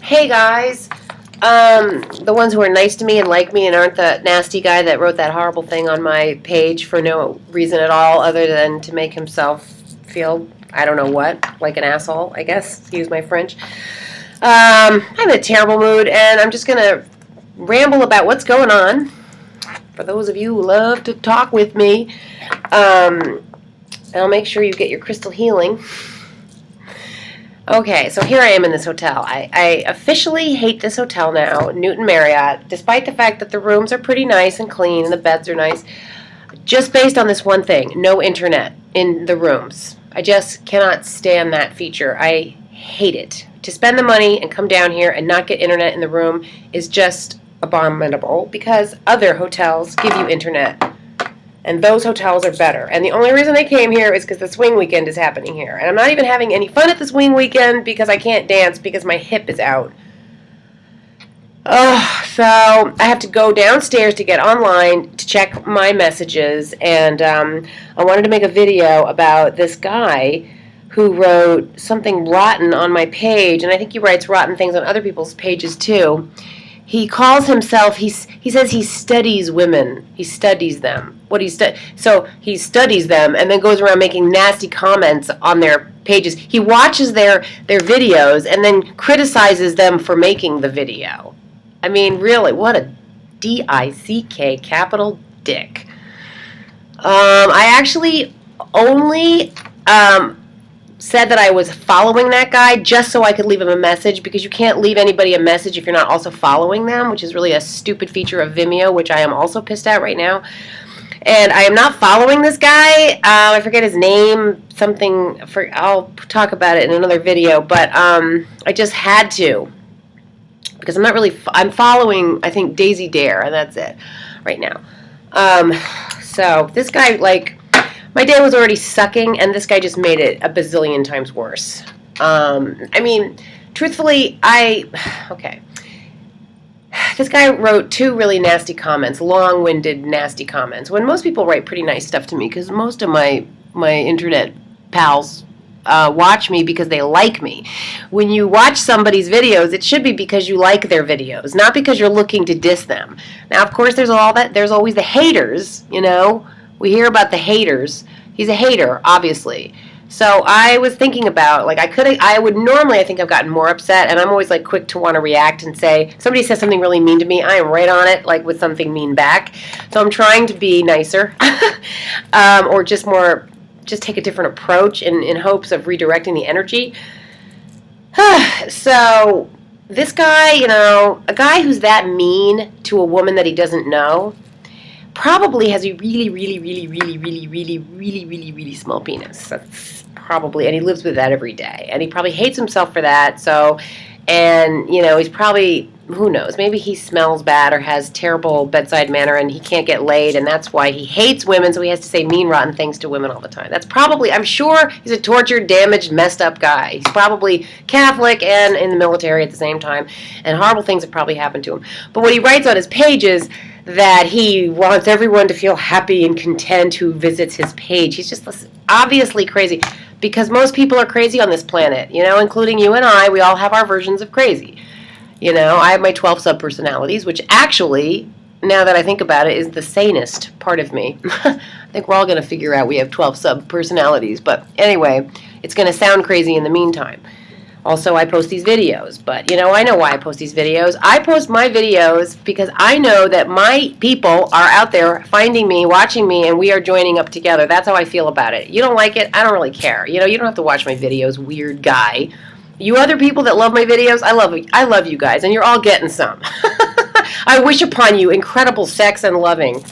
Hey guys, the ones who are nice to me and like me and aren't the nasty guy that wrote that horrible thing on my page for no reason at all other than to make himself feel, I don't know what, like an asshole, I guess, excuse my French. I'm in a terrible mood and I'm just going to ramble about what's going on. For those of you who love to talk with me, I'll make sure you get your crystal healing. Okay, so here I am in this hotel. I officially hate this hotel now, Newton Marriott, despite the fact that the rooms are pretty nice and clean and the beds are nice, just based on this one thing, no internet in the rooms. I just cannot stand that feature. I hate it. To spend the money and come down here and not get internet in the room is just abominable because other hotels give you internet. And those hotels are better. And the only reason I came here is because the swing weekend is happening here. And I'm not even having any fun at the swing weekend because I can't dance because my hip is out. So I have to go downstairs to get online to check my messages. And I wanted to make a video about this guy who wrote something rotten on my page. And I think he writes rotten things on other people's pages too. He calls himself, he says he studies women. He studies them. So he studies them and then goes around making nasty comments on their pages. He watches their videos and then criticizes them for making the video. I mean, really, what a D-I-C-K capital dick. I actually only said that I was following that guy just so I could leave him a message, because you can't leave anybody a message if you're not also following them, which is really a stupid feature of Vimeo, which I am also pissed at right now. And I am not following this guy. I forget his name, I'll talk about it in another video, but I just had to, because I'm following, I think, Daisy Dare, and that's it right now. So this guy, my day was already sucking, and this guy just made it a bazillion times worse. I mean, truthfully, okay. This guy wrote two really nasty comments, long-winded, nasty comments, when most people write pretty nice stuff to me, because most of my internet pals watch me because they like me. When you watch somebody's videos, it should be because you like their videos, not because you're looking to diss them. Now, of course, there's always the haters, you know. We hear about the haters. He's a hater, obviously. So I was thinking about, I would normally, I think I've gotten more upset, and I'm always, quick to want to react and say, somebody says something really mean to me, I am right on it, with something mean back. So I'm trying to be nicer, or just take a different approach in hopes of redirecting the energy. So this guy, a guy who's that mean to a woman that he doesn't know, probably has a really, really, really, really, really, really, really, really, really small penis. That's probably, and he lives with that every day. And he probably hates himself for that. So, and, he's probably, who knows, maybe he smells bad or has terrible bedside manner and he can't get laid, and that's why he hates women, so he has to say mean, rotten things to women all the time. That's probably, I'm sure he's a tortured, damaged, messed up guy. He's probably Catholic and in the military at the same time, and horrible things have probably happened to him. But what he writes on his page is that he wants everyone to feel happy and content who visits his page. He's just obviously crazy, because most people are crazy on this planet, including you and I. We all have our versions of crazy. I have my 12 sub-personalities, which actually, now that I think about it, is the sanest part of me. I think we're all going to figure out we have 12 sub-personalities, but anyway, it's going to sound crazy in the meantime. Also, I post these videos, but, I know why I post these videos. I post my videos because I know that my people are out there finding me, watching me, and we are joining up together. That's how I feel about it. You don't like it? I don't really care. You don't have to watch my videos, weird guy. You other people that love my videos, I love you guys, and you're all getting some. I wish upon you incredible sex and loving.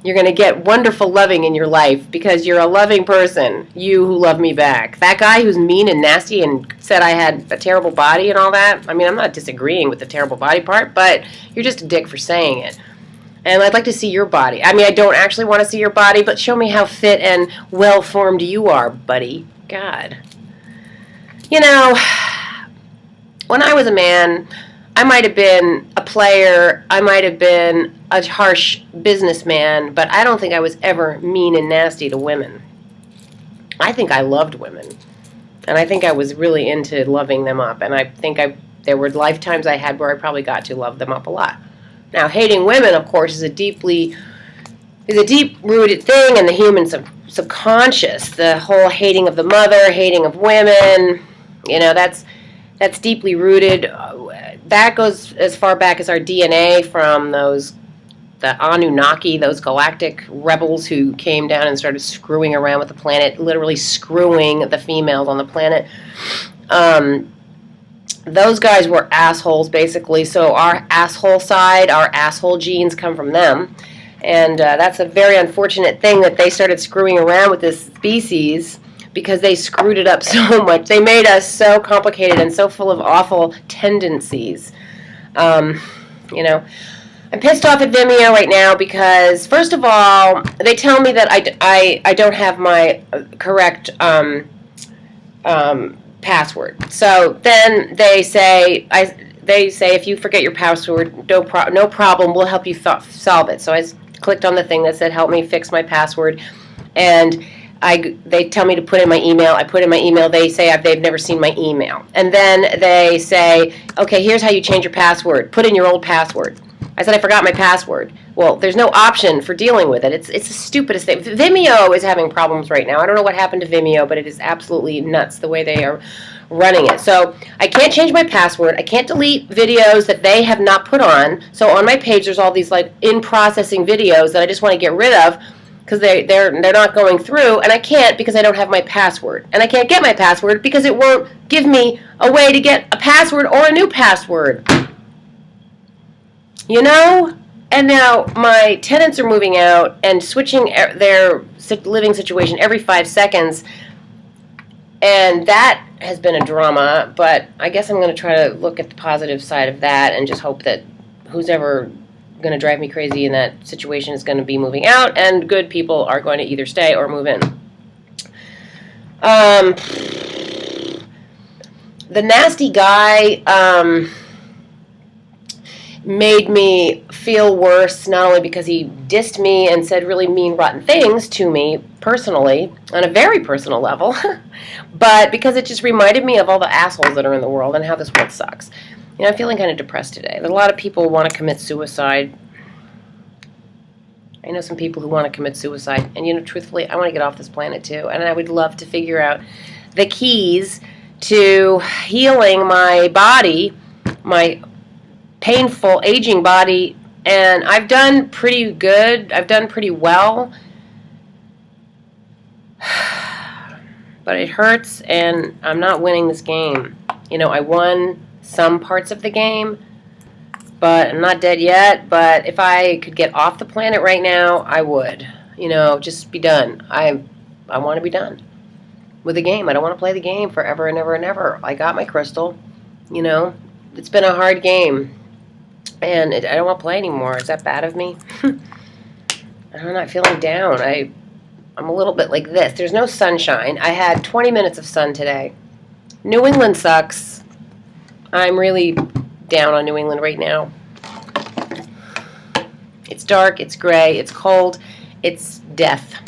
You're going to get wonderful loving in your life because you're a loving person, you who love me back. That guy who's mean and nasty and said I had a terrible body and all that, I mean, I'm not disagreeing with the terrible body part, but you're just a dick for saying it. And I'd like to see your body. I mean, I don't actually want to see your body, but show me how fit and well-formed you are, buddy. God. When I was a man, I might have been a player, I might have been a harsh businessman, but I don't think I was ever mean and nasty to women. I think I loved women. And I think I was really into loving them up. And I think there were lifetimes I had where I probably got to love them up a lot. Now, hating women, of course, is a deep-rooted thing in the human subconscious. The whole hating of the mother, hating of women, that's deeply rooted. That goes as far back as our DNA from the Anunnaki, those galactic rebels who came down and started screwing around with the planet, literally screwing the females on the planet. Those guys were assholes, basically, so our asshole side, our asshole genes come from them. And that's a very unfortunate thing that they started screwing around with this species because they screwed it up so much. They made us so complicated and so full of awful tendencies. I'm pissed off at Vimeo right now because, first of all, they tell me that I don't have my correct password. So then they say if you forget your password, no problem, we'll help you solve it. So I clicked on the thing that said help me fix my password, and they tell me to put in my email. I put in my email. They say they've never seen my email. And then they say, okay, here's how you change your password. Put in your old password. I said I forgot my password. Well, there's no option for dealing with it. It's the stupidest thing. Vimeo is having problems right now. I don't know what happened to Vimeo, but it is absolutely nuts the way they are running it. So I can't change my password. I can't delete videos that they have not put on. So on my page, there's all these like in-processing videos that I just want to get rid of because they're not going through, and I can't because I don't have my password. And I can't get my password because it won't give me a way to get a password or a new password. And now my tenants are moving out and switching their living situation every 5 seconds, and that has been a drama, but I guess I'm going to try to look at the positive side of that and just hope that who's ever going to drive me crazy in that situation is going to be moving out, and good people are going to either stay or move in. The nasty guy made me feel worse, not only because he dissed me and said really mean, rotten things to me personally, on a very personal level, but because it just reminded me of all the assholes that are in the world and how this world sucks. I'm feeling kind of depressed today. A lot of people want to commit suicide. I know some people who want to commit suicide, and truthfully, I want to get off this planet too, and I would love to figure out the keys to healing my body, my painful aging body, and I've done pretty good. I've done pretty well, but it hurts, and I'm not winning this game. I won some parts of the game, but I'm not dead yet. But if I could get off the planet right now, I would. Just be done. I want to be done with the game. I don't want to play the game forever and ever and ever. I got my crystal. It's been a hard game. And I don't want to play anymore. Is that bad of me? I'm not feeling down. I'm a little bit like this. There's no sunshine. I had 20 minutes of sun today. New England sucks. I'm really down on New England right now. It's dark, it's gray, it's cold, it's death.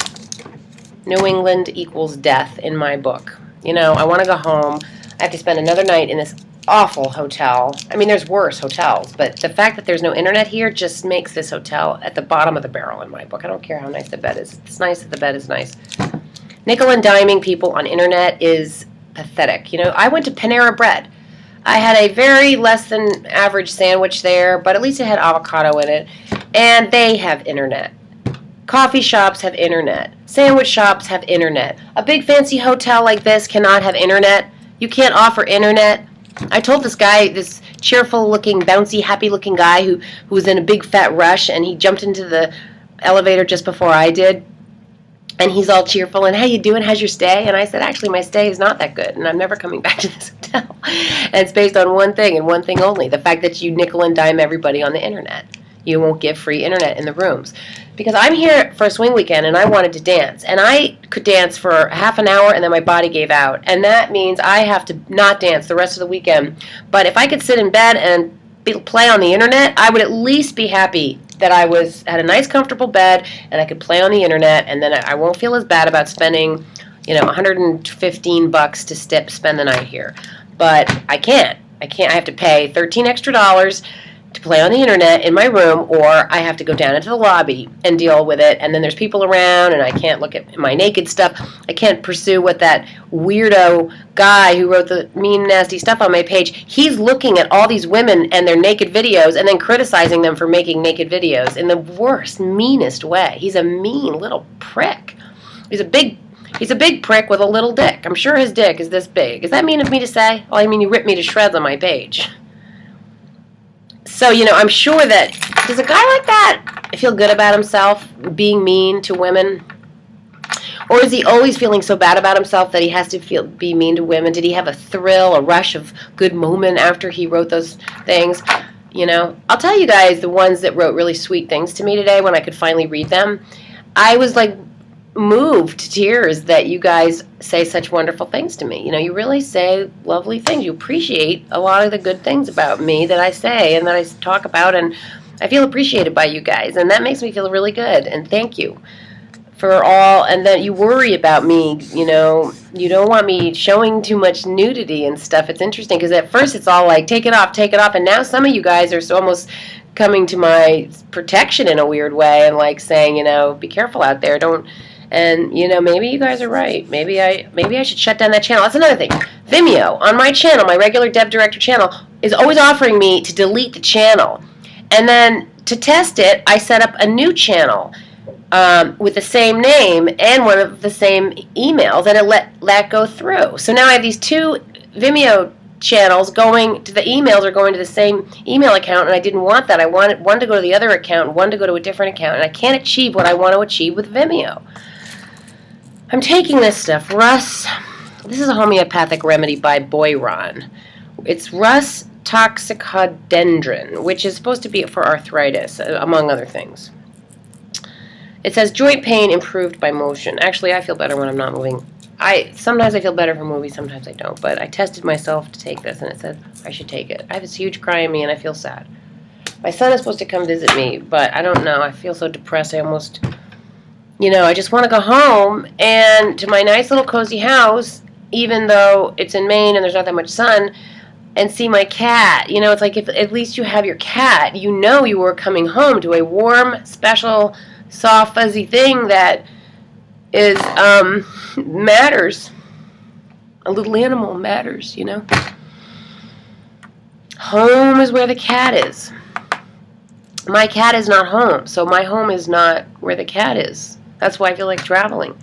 New England equals death in my book. I want to go home. I have to spend another night in this awful hotel. I mean, there's worse hotels, but the fact that there's no internet here just makes this hotel at the bottom of the barrel in my book. I don't care how nice the bed is. It's nice that the bed is nice. Nickel and diming people on internet is pathetic. I went to Panera Bread. I had a very less than average sandwich there, but at least it had avocado in it, and they have internet. Coffee shops have internet. Sandwich shops have internet. A big fancy hotel like this cannot have internet. You can't offer internet. I told this guy, this cheerful-looking, bouncy, happy-looking guy who was in a big fat rush, and he jumped into the elevator just before I did, and he's all cheerful, and how you doing? How's your stay? And I said, actually, my stay is not that good, and I'm never coming back to this hotel. And it's based on one thing and one thing only, the fact that you nickel and dime everybody on the internet. You won't give free internet in the rooms. Because I'm here for a swing weekend, and I wanted to dance. And I could dance for half an hour, and then my body gave out. And that means I have to not dance the rest of the weekend. But if I could sit in bed and play on the internet, I would at least be happy that I had a nice, comfortable bed, and I could play on the internet, and then I won't feel as bad about spending $115 to spend the night here. But I can't. I have to pay $13 extra to play on the internet in my room, or I have to go down into the lobby and deal with it, and then there's people around, and I can't look at my naked stuff. I can't pursue what that weirdo guy who wrote the mean, nasty stuff on my page, he's looking at all these women and their naked videos and then criticizing them for making naked videos in the worst, meanest way. He's a mean little prick. He's a big prick with a little dick. I'm sure his dick is this big. Is that mean of me to say? Well, I mean, you ripped me to shreds on my page. So, I'm sure that, does a guy like that feel good about himself, being mean to women? Or is he always feeling so bad about himself that he has to be mean to women? Did he have a thrill, a rush of good moment after he wrote those things? I'll tell you guys the ones that wrote really sweet things to me today when I could finally read them. I was moved to tears that you guys say such wonderful things to me. You really say lovely things. You appreciate a lot of the good things about me that I say and that I talk about, and I feel appreciated by you guys, and that makes me feel really good, and thank you for all. And that you worry about me, you don't want me showing too much nudity and stuff. It's interesting because at first it's all like, take it off, and now some of you guys are almost coming to my protection in a weird way and saying, be careful out there, don't. And, maybe you guys are right. Maybe I should shut down that channel. That's another thing. Vimeo, on my channel, my regular Deb Director channel, is always offering me to delete the channel. And then, to test it, I set up a new channel with the same name and one of the same emails, and it let that go through. So now I have these two Vimeo channels going to the emails are going to the same email account, and I didn't want that. I wanted one to go to the other account, one to go to a different account, and I can't achieve what I want to achieve with Vimeo. I'm taking this stuff, Russ. This is a homeopathic remedy by Boiron. It's Russ toxicodendron, which is supposed to be for arthritis, among other things. It says joint pain improved by motion. Actually, I feel better when I'm not moving. Sometimes I feel better from movies, sometimes I don't. But I tested myself to take this, and it said I should take it. I have this huge cry in me, and I feel sad. My son is supposed to come visit me, but I don't know. I feel so depressed. I almost... I just want to go home and to my nice little cozy house, even though it's in Maine and there's not that much sun, and see my cat. It's like if at least you have your cat, you were coming home to a warm, special, soft, fuzzy thing that is, matters. A little animal matters, Home is where the cat is. My cat is not home, so my home is not where the cat is. That's why I feel like traveling.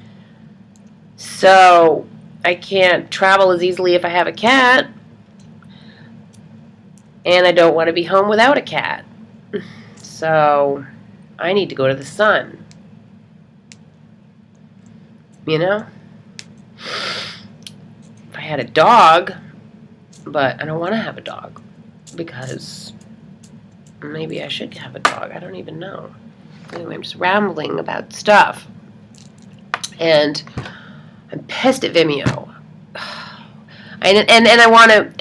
So I can't travel as easily if I have a cat. And I don't want to be home without a cat. So I need to go to the sun. If I had a dog, but I don't want to have a dog because maybe I should have a dog. I don't even know. Anyway, I'm just rambling about stuff. And I'm pissed at Vimeo. And I want to,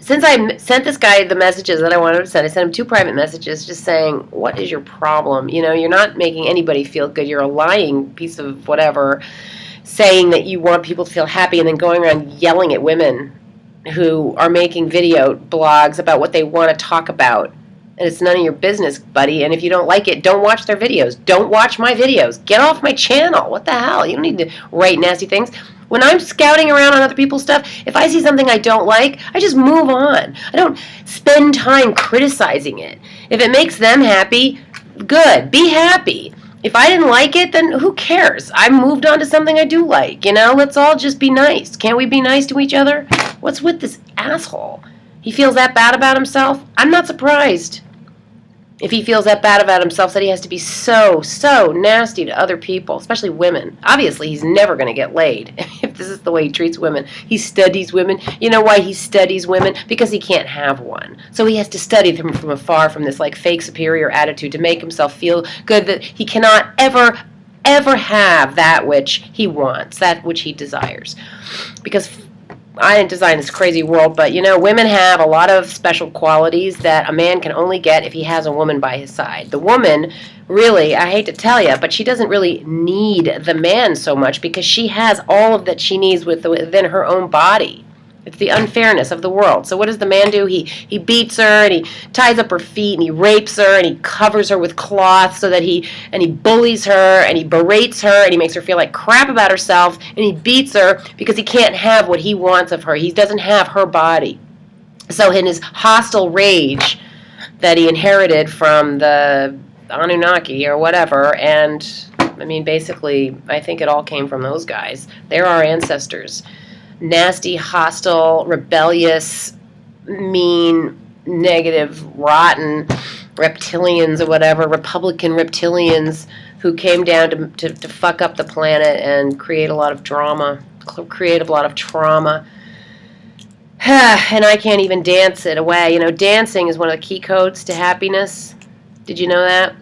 since I sent this guy the messages that I wanted to send, I sent him 2 private messages just saying, what is your problem? You're not making anybody feel good. You're a lying piece of whatever, saying that you want people to feel happy and then going around yelling at women who are making video blogs about what they want to talk about. And it's none of your business, buddy. And if you don't like it, don't watch their videos. Don't watch my videos. Get off my channel. What the hell? You don't need to write nasty things. When I'm scouting around on other people's stuff, if I see something I don't like, I just move on. I don't spend time criticizing it. If it makes them happy, good. Be happy. If I didn't like it, then who cares? I moved on to something I do like. Let's all just be nice. Can't we be nice to each other? What's with this asshole? He feels that bad about himself? I'm not surprised. If he feels that bad about himself, that he has to be so nasty to other people, especially women. Obviously, he's never going to get laid if this is the way he treats women. He studies women. You know why he studies women? Because he can't have one. So he has to study them from afar, from this fake superior attitude to make himself feel good that he cannot ever have that which he wants, that which he desires. Because I didn't design this crazy world, but you know, women have a lot of special qualities that a man can only get if he has a woman by his side. The woman, really, I hate to tell you, but she doesn't really need the man so much because she has all of that she needs within her own body. It's the unfairness of the world. So what does the man do? He beats her and he ties up her feet and he rapes her and he covers her with cloth so that he bullies her and he berates her and he makes her feel like crap about herself and he beats her because he can't have what he wants of her. He doesn't have her body. So in his hostile rage that he inherited from the Anunnaki or whatever, and I mean basically I think it all came from those guys. They're our ancestors. Nasty, hostile, rebellious, mean, negative, rotten reptilians or whatever, Republican reptilians who came down to fuck up the planet and create a lot of drama, create a lot of trauma. And I can't even dance it away. You know, dancing is one of the key codes to happiness. Did you know that?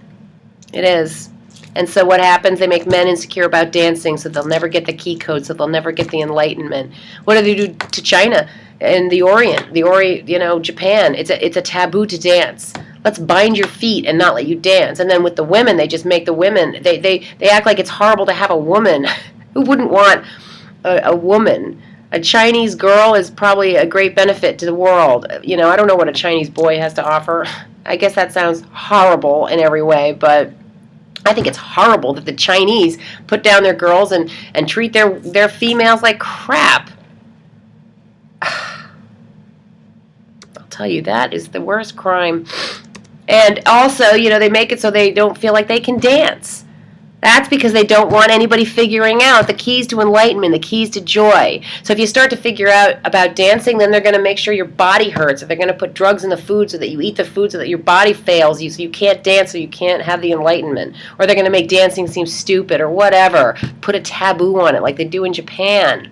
It is. And so what happens? They make men insecure about dancing, so they'll never get the key code, so they'll never get the enlightenment. What do they do to China and the Orient? You know, Japan. It's a taboo to dance. Let's bind your feet and not let you dance. And then with the women, they just make the women. They act like it's horrible to have a woman. Who wouldn't want a woman? A Chinese girl is probably a great benefit to the world. You know, I don't know what a Chinese boy has to offer. I guess that sounds horrible in every way, but I think it's horrible that the Chinese put down their girls and treat their females like crap. I'll tell you, that is the worst crime. And also, you know, they make it so they don't feel like they can dance. That's because they don't want anybody figuring out the keys to enlightenment, the keys to joy. So if you start to figure out about dancing, then they're going to make sure your body hurts, or they're going to put drugs in the food so that you eat the food so that your body fails you, so you can't dance, so you can't have the enlightenment. Or they're going to make dancing seem stupid or whatever. Put a taboo on it like they do in Japan.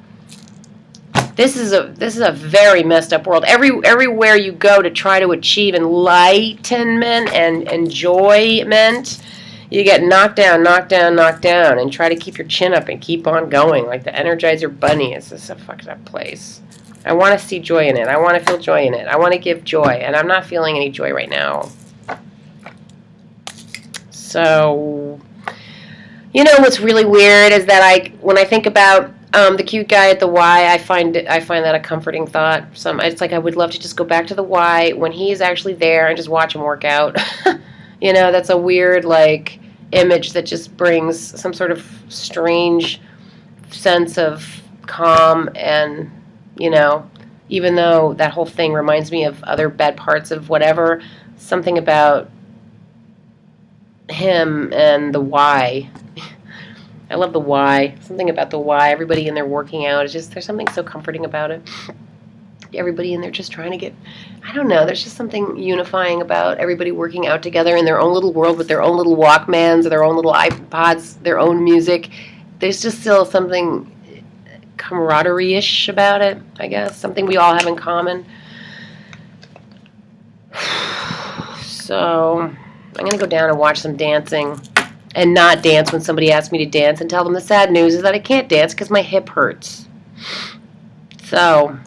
This is a very messed up world. Everywhere you go to try to achieve enlightenment and enjoyment, you get knocked down, knocked down, knocked down, and try to keep your chin up and keep on going like the Energizer Bunny. It's just a fucked up place. I want to see joy in it. I want to feel joy in it. I want to give joy, and I'm not feeling any joy right now. So, you know what's really weird is that when I think about the cute guy at the Y, I find that a comforting thought. It's like I would love to just go back to the Y when he's actually there and just watch him work out. You know, that's a weird, like, image that just brings some sort of strange sense of calm and, you know, even though that whole thing reminds me of other bad parts of whatever, something about him and the Y. I love the Y. Something about the Y. Everybody in there working out. It's just, there's something so comforting about it. Everybody in there just trying to get, I don't know, there's just something unifying about everybody working out together in their own little world with their own little Walkmans or their own little iPods, their own music. There's just still something camaraderie-ish about it, I guess. Something we all have in common. So, I'm going to go down and watch some dancing and not dance when somebody asks me to dance and tell them the sad news is that I can't dance because my hip hurts. So,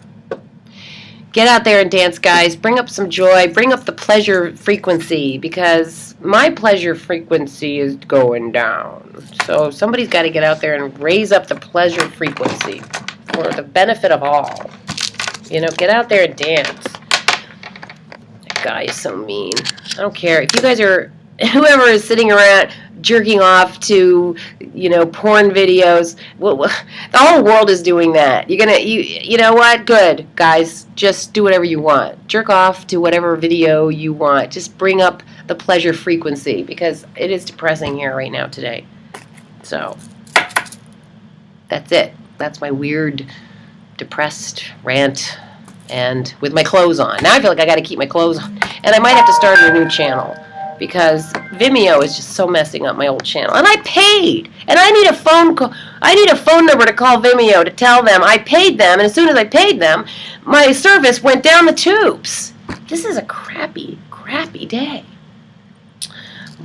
get out there and dance, guys. Bring up some joy. Bring up the pleasure frequency because my pleasure frequency is going down. So somebody's got to get out there and raise up the pleasure frequency for the benefit of all. You know, get out there and dance. That guy is so mean. I don't care. If you guys are, whoever is sitting around jerking off to, you know, porn videos. Well, the whole world is doing that. You know what? Good, guys. Just do whatever you want. Jerk off to whatever video you want. Just bring up the pleasure frequency because it is depressing here right now today. So, that's it. That's my weird, depressed rant and with my clothes on. Now I feel like I got to keep my clothes on. And I might have to start a new channel, because Vimeo is just so messing up my old channel. And I paid. And I need a phone call. I need a phone number to call Vimeo to tell them I paid them. And as soon as I paid them, my service went down the tubes. This is a crappy, crappy day.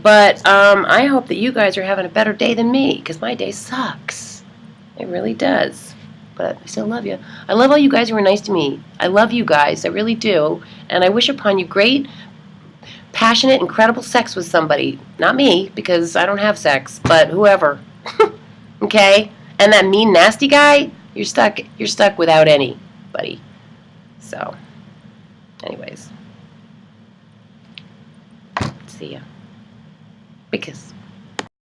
But I hope that you guys are having a better day than me, because my day sucks. It really does. but I still love you. I love all you guys who were nice to me. I love you guys. I really do. And I wish upon you great, passionate, incredible sex with somebody. Not me, because I don't have sex, but whoever. Okay? And that mean, nasty guy, you're stuck. You're stuck without anybody. So, anyways. See ya. Big kiss.